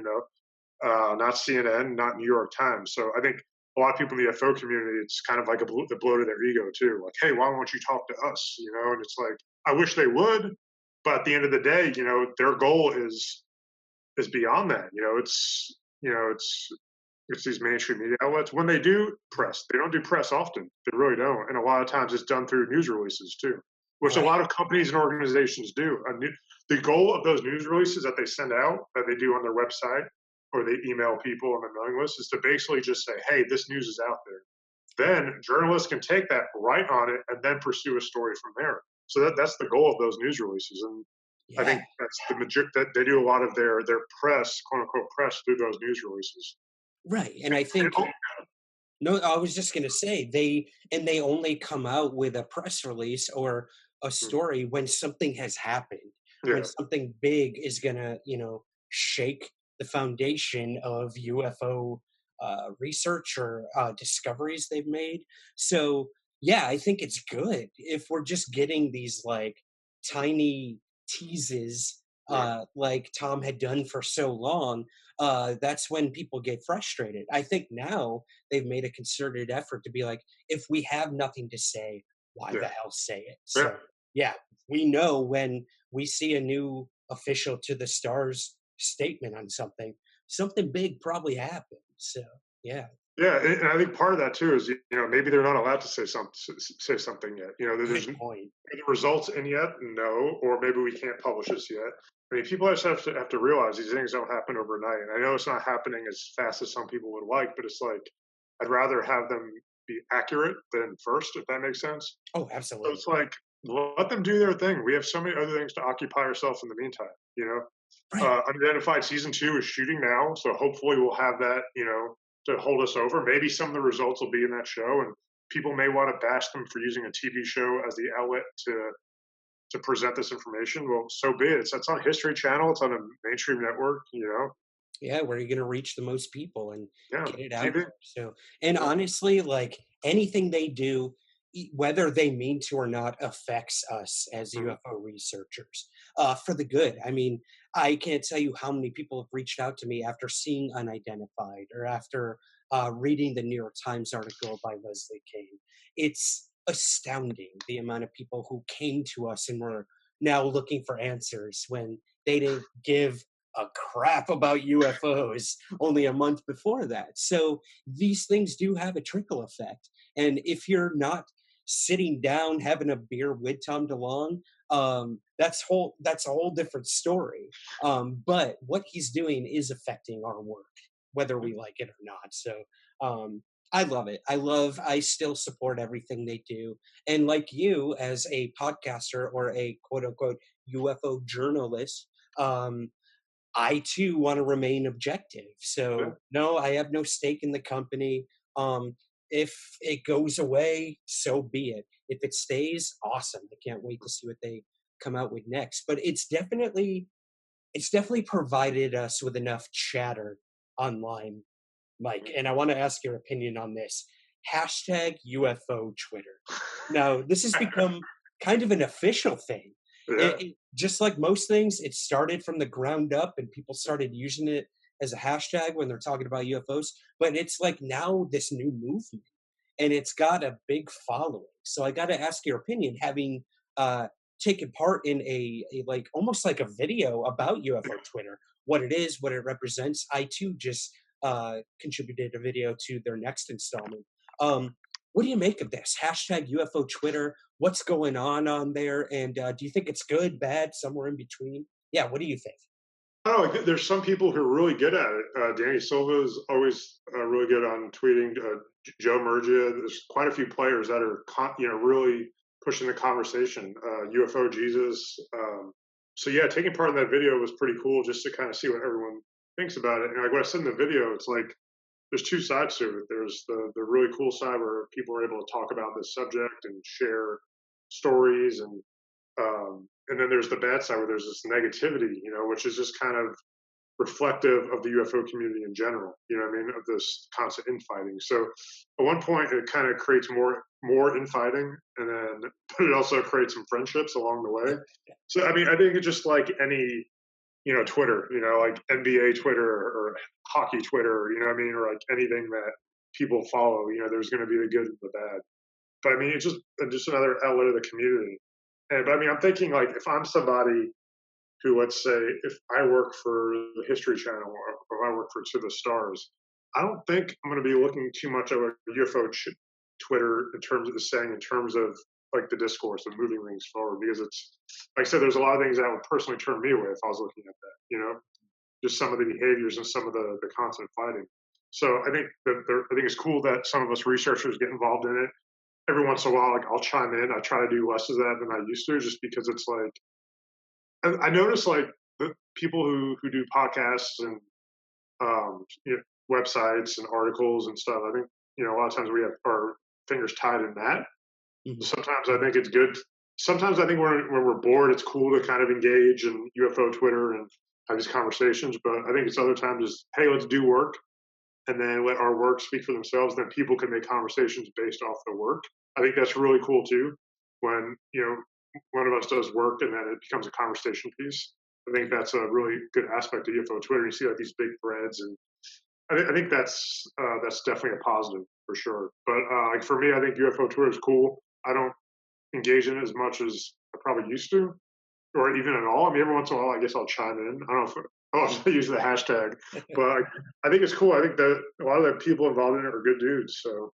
not CNN, not New York Times. So I think a lot of people in the UFO community, it's kind of like the blow to their ego too. Like, hey, why won't you talk to us? And it's like, I wish they would, but at the end of the day, their goal is beyond that. It's these mainstream media outlets. When they do press, they don't do press often. They really don't, and a lot of times it's done through news releases too, which a Right. lot of companies and organizations do. The goal of those news releases that they send out, that they do on their website, or they email people on their mailing list, is to basically just say, hey, this news is out there. Then journalists can take that, write on it, and then pursue a story from there. So that's the goal of those news releases. And I Yeah. think that's the magic, that they do a lot of their press, quote unquote press, through those news releases. Right. And I And, think no, I was just going to say they only come out with a press release or a story when something has happened, when yeah, something big is going to, shake the foundation of UFO research or discoveries they've made. So, yeah, I think it's good if we're just getting these like tiny teases right, like Tom had done for so long. That's when people get frustrated. I think now they've made a concerted effort to be like, if we have nothing to say, why yeah, the hell say it? yeah. So yeah, we know when we see a new official to the stars statement on something, something big probably happened. So yeah, Yeah, and I think part of that too is, maybe they're not allowed to say something yet. good Are point. the results in yet? No, or maybe we can't publish this yet. I mean, people just have to realize these things don't happen overnight. And I know it's not happening as fast as some people would like, but it's like I'd rather have them be accurate than first, if that makes sense. Oh, So absolutely. it's like, let them do their thing. We have so many other things to occupy ourselves in the meantime. Right. Unidentified season 2 is shooting now, so hopefully we'll have that, to hold us over. Maybe some of the results will be in that show, and people may want to bash them for using a TV show as the outlet to present this information. Well, so be it. It's on History Channel. It's on a mainstream network. Yeah, where you're gonna reach the most people and Yeah, get it out TV. there. So, and Yeah, honestly, like anything they do, whether they mean to or not, affects us as mhm, UFO researchers for the good. I mean, I can't tell you how many people have reached out to me after seeing Unidentified or after reading the New York Times article by Leslie Kane. It's astounding the amount of people who came to us and were now looking for answers when they didn't give a crap about UFOs only a month before that. So these things do have a trickle effect. And if you're not sitting down having a beer with Tom DeLonge, that's a whole different story. But what he's doing is affecting our work, whether we like it or not. So um, I love it. I still support everything they do. And like you, as a podcaster or a quote unquote UFO journalist, um, I too want to remain objective. yeah. So no, I have no stake in the company. If it goes away, so be it. If it stays, awesome. I can't wait to see what they come out with next. But it's definitely provided us with enough chatter online, Mike. And I want to ask your opinion on this. Hashtag UFO Twitter. Now, this has become kind of an official thing. Yeah, Just like most things, it started from the ground up and people started using it as a hashtag when they're talking about UFOs. But it's like now this new movement and it's got a big following. So I got to ask your opinion, having uh, taken part in a like almost like a video about UFO Twitter, what it is, what it represents. I too just contributed a video to their next installment. What do you make of this hashtag UFO Twitter? What's going on there? And do you think it's good, bad, somewhere in between? Yeah, what do you think? I don't know. There's some people who are really good at it. Danny Silva is always really good on tweeting. Joe Murgia. There's quite a few players that are, really pushing the conversation. UFO Jesus. So yeah, taking part in that video was pretty cool, just to kind of see what everyone thinks about it. And like what I said in the video, it's like there's two sides to it. There's the really cool side where people are able to talk about this subject and share stories and And then there's the bad side where there's this negativity, which is just kind of reflective of the UFO community in general. You know what I mean? Of this constant infighting. So at one point, it kind of creates more infighting, and then but it also creates some friendships along the way. So I mean, I think it's just like any Twitter, like NBA Twitter or hockey Twitter, you know what I mean, or like anything that people follow. There's going to be the good and the bad. But I mean, it's just another outlet of the community. And but I mean, I'm thinking like if I'm somebody who, let's say, if I work for the History Channel or I work for To the Stars, I don't think I'm going to be looking too much at what UFO Twitter in terms of the saying, in terms of like the discourse of moving things forward, because it's like I said, there's a lot of things that would personally turn me away if I was looking at that, just some of the behaviors and some of the constant fighting. So I think I think it's cool that some of us researchers get involved in it. Every once in a while, like I'll chime in. I try to do less of that than I used to, just because it's like I notice like the people who do podcasts and websites and articles and stuff. I think a lot of times we have our fingers tied in that. Mhm. Sometimes I think it's good. Sometimes I think when we're bored, it's cool to kind of engage in UFO Twitter and have these conversations. But I think it's other times is, hey, let's do work and then let our work speak for themselves. Then people can make conversations based off the work. I think that's really cool too. When one of us does work and then it becomes a conversation piece. I think that's a really good aspect of UFO Twitter. You see like these big threads, and I think that's definitely a positive for sure. But like for me, I think UFO Twitter is cool. I don't engage in it as much as I probably used to, or even at all. I mean, every once in a while, I guess I'll chime in. I don't know if I'll use the hashtag, but I think it's cool. I think that a lot of the people involved in it are good dudes. So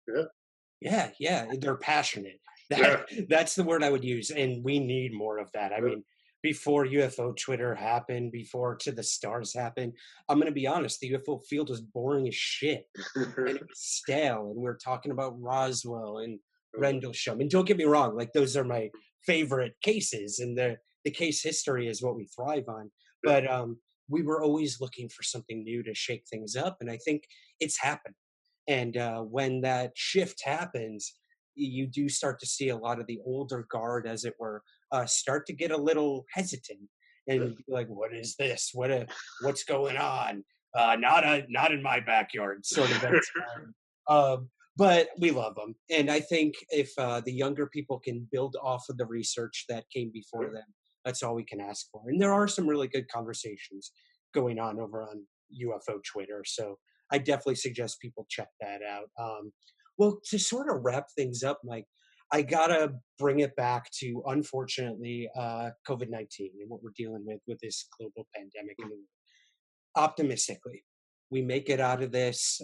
yeah, Yeah, they're passionate. yeah, That's the word I would use, and we need more of that. I mean, before UFO Twitter happened, before To the Stars happened, I'm gonna be honest, the UFO field was boring as shit, and it was stale, and we're talking about Roswell and Rendlesham, and don't get me wrong, like, those are my favorite cases, and the case history is what we thrive on, but, we were always looking for something new to shake things up, and I think it's happened. And when that shift happens, you do start to see a lot of the older guard, as it were, start to get a little hesitant and be like, "What is this? What's going on? Not in my backyard," sort of mentality. But we love them, and I think if the younger people can build off of the research that came before them, that's all we can ask for. And there are some really good conversations going on over on UFO Twitter, so I definitely suggest people check that out. Well, to sort of wrap things up, Mike, I gotta bring it back to, unfortunately, COVID-19 and what we're dealing with this global pandemic. And optimistically, we make it out of this,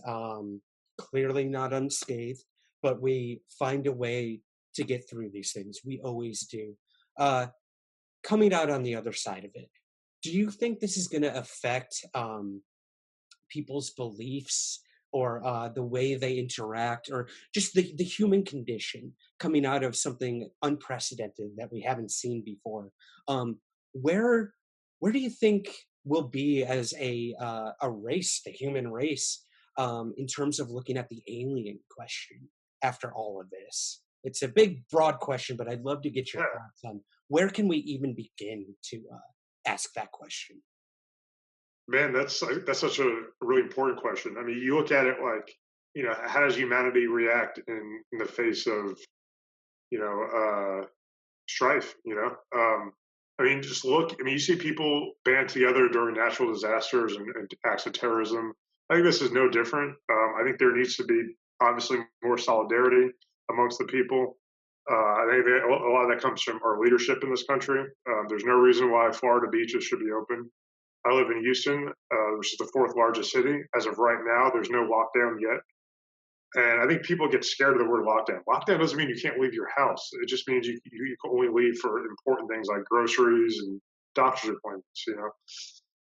clearly not unscathed, but we find a way to get through these things. We always do. Uh, Coming out on the other side of it, do you think this is going to affect people's beliefs or the way they interact or just the human condition coming out of something unprecedented that we haven't seen before? um, where where do you think we'll be as a race, the human race, in terms of looking at the alien question after all of this? It's a big broad question, but I'd love to get your yeah. thoughts on where can we even begin to ask that question. Man, that's such a really important question. I mean, you look at it like, how does humanity react in the face of, you know, strife? I mean, just look. I mean, you see people band together during natural disasters and acts of terrorism. I think this is no different. I think there needs to be obviously more solidarity amongst the people. I think that a lot of that comes from our leadership in this country. There's no reason why Florida beaches should be open. I live in Houston, which is the fourth largest city. As of right now, there's no lockdown yet. And I think people get scared of the word lockdown. Lockdown doesn't mean you can't leave your house. It just means you can only leave for important things like groceries and doctor's appointments.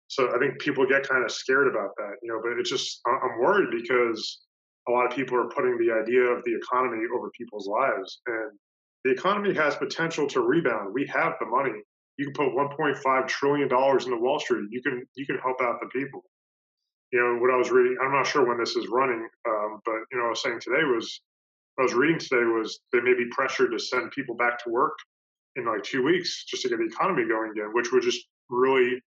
So I think people get kind of scared about that. But it's just, I'm worried because a lot of people are putting the idea of the economy over people's lives. And the economy has potential to rebound. We have the money. You can put $1.5 trillion into Wall Street. You can help out the people. What I was reading, I'm not sure when this is running, but I was saying today was, what I was reading today was they may be pressured to send people back to work in like 2 weeks just to get the economy going again, which would just really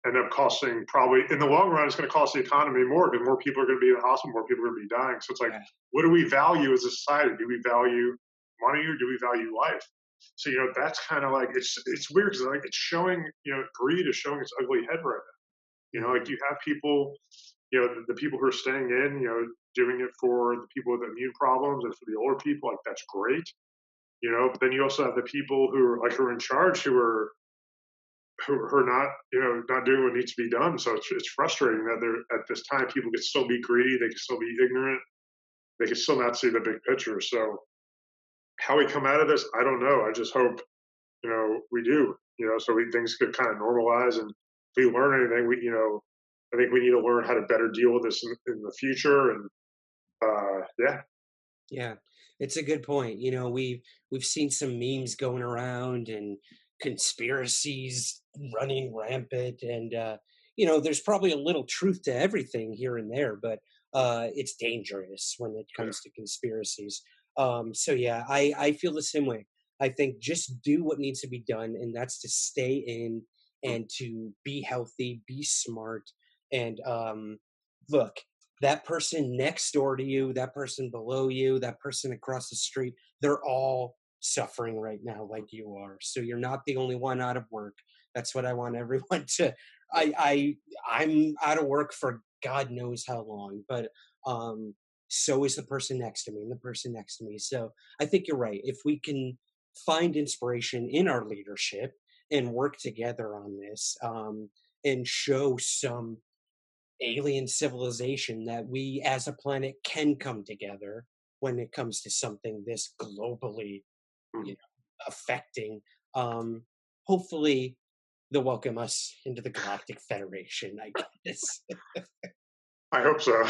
end up costing, probably in the long run, it's going to cost the economy more because more people are going to be in the hospital, more people are going to be dying. So it's like, Yeah. what do we value as a society? Do we value money or do we value life? So that's kind of like it's weird because like it's showing greed is showing its ugly head right now. Mhm. Like you have people, the people who are staying in, doing it for the people with immune problems and for the older people, like that's great. But then you also have the people who are in charge who are not not doing what needs to be done. So it's frustrating that they're at this time people can still be greedy, they can still be ignorant, they can still not see the big picture. So how we come out of this, I don't know. I just hope we do. So things could kind of normalize, and if we learn anything, I think we need to learn how to better deal with this in the future. And yeah, Yeah, it's a good point. We've seen some memes going around and conspiracies running rampant, and there's probably a little truth to everything here and there, but it's dangerous when it yeah, comes to conspiracies. So yeah, I feel the same way. I think just do what needs to be done, and that's to stay in mm, and to be healthy, be smart, and look, that person next door to you, that person below you, that person across the street, they're all suffering right now like you are. So you're not the only one out of work. That's what I want everyone to I'm out of work for God knows how long, but so is the person next to me and the person next to me. So I think you're right. If we can find inspiration in our leadership and work together on this, and show some alien civilization that we as a planet can come together when it comes to something this globally, mm. affecting. Um, Hopefully, they'll welcome us into the Galactic Federation. I guess. I hope so.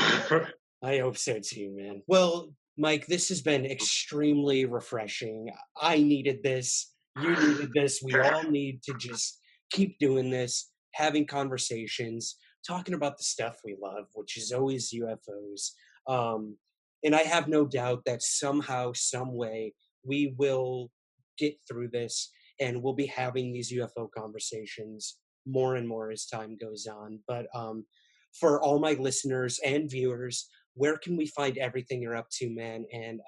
I hope so too, man. Well, Mike, this has been extremely refreshing. I needed this. You needed this. We Yeah. all need to just keep doing this, having conversations, talking about the stuff we love, which is always UFOs. Um, and I have no doubt that somehow, some way, we will get through this and we'll be having these UFO conversations more and more as time goes on. But for all my listeners and viewers, where can we find everything you're up to, man, and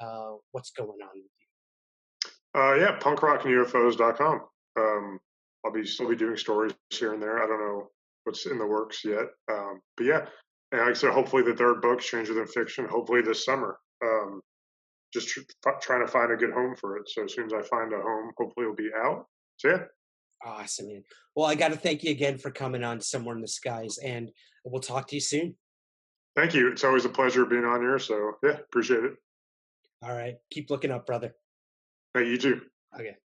what's going on with you? Yeah, punkrockandufos.com. I'll still be doing stories here and there. I don't know what's in the works yet. But yeah, and like I said, hopefully the third book, Stranger Than Fiction, hopefully this summer. Just trying to find a good home for it. So as soon as I find a home, hopefully it'll be out. So yeah, Awesome, man. Well, I got to thank you again for coming on Somewhere in the Skies, and we'll talk to you soon. thank you. It's always a pleasure being on here. So yeah, appreciate it. All right. Keep looking up, brother. Hey, you too. Okay.